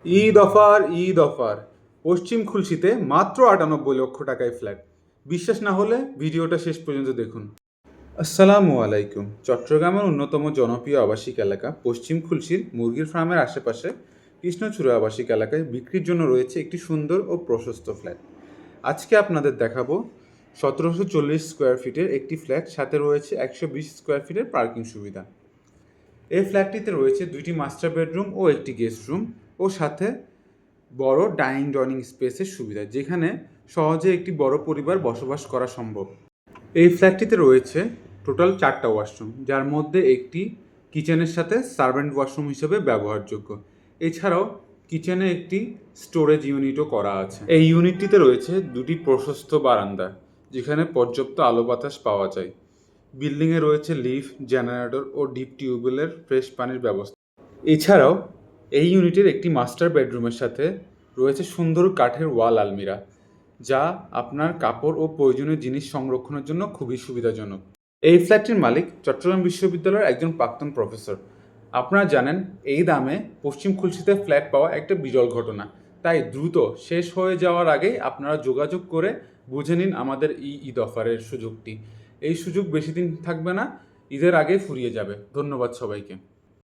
Eid offer পশ্চিম খুলশীতে মাত্র ৯৮ লক্ষ টাকায় ফ্ল্যাট। বিশ্বাস না হলে ভিডিওটা শেষ পর্যন্ত দেখুন। আসসালামু আলাইকুম। চট্টগ্রামের অন্যতম জনপ্রিয় আবাসিক এলাকা পশ্চিম খুলশীর মুরগির ফার্মের আশেপাশে কৃষ্ণচূড়া আবাসিক এলাকায় বিক্রির জন্য রয়েছে একটি সুন্দর ও প্রশস্ত ফ্ল্যাট। আজকে আপনাদের দেখাবো ১৭৪০ স্কোয়ার ফিটের একটি ফ্ল্যাট, সাথে রয়েছে ১২০ স্কোয়ার ফিটের পার্কিং সুবিধা। এই ফ্ল্যাটটিতে রয়েছে ২টি মাস্টার বেডরুম ও একটি গেস্ট রুম ও সাথে বড় ডাইনিং স্পেসের সুবিধা, যেখানে সহজে একটি বড় পরিবার বসবাস করা সম্ভব। এই ফ্ল্যাটটিতে রয়েছে টোটাল 4টা ওয়াশরুম, যার মধ্যে একটি কিচেনের সাথে সার্ভেন্ট ওয়াশরুম হিসেবে ব্যবহারযোগ্য। এছাড়াও কিচেনে একটি স্টোরেজ ইউনিটও করা আছে। এই ইউনিটটিতে রয়েছে 2টি প্রশস্ত বারান্দা, যেখানে পর্যাপ্ত আলো বাতাস পাওয়া যায়। বিল্ডিংয়ে রয়েছে লিফট, জেনারেটর ও ডিপ টিউবওয়েলের ফ্রেশ পানির ব্যবস্থা। এছাড়াও এই ইউনিটের একটি মাস্টার বেডরুমের সাথে রয়েছে সুন্দর কাঠের ওয়াল আলমিরা, যা আপনার কাপড় ও প্রয়োজনীয় জিনিস সংরক্ষণের জন্য খুবই সুবিধাজনক। এই ফ্ল্যাটটির মালিক চট্টগ্রাম বিশ্ববিদ্যালয়ের একজন প্রাক্তন প্রফেসর। আপনারা জানেন, এই দামে পশ্চিম খুলশীতে ফ্ল্যাট পাওয়া একটা বিরল ঘটনা। তাই দ্রুত শেষ হয়ে যাওয়ার আগেই আপনারা যোগাযোগ করে বুঝে নিন আমাদের এই ঈদ অফারের সুযোগটি। এই সুযোগ বেশি দিন থাকবে না, ঈদের আগেই ফুরিয়ে যাবে। ধন্যবাদ সবাইকে।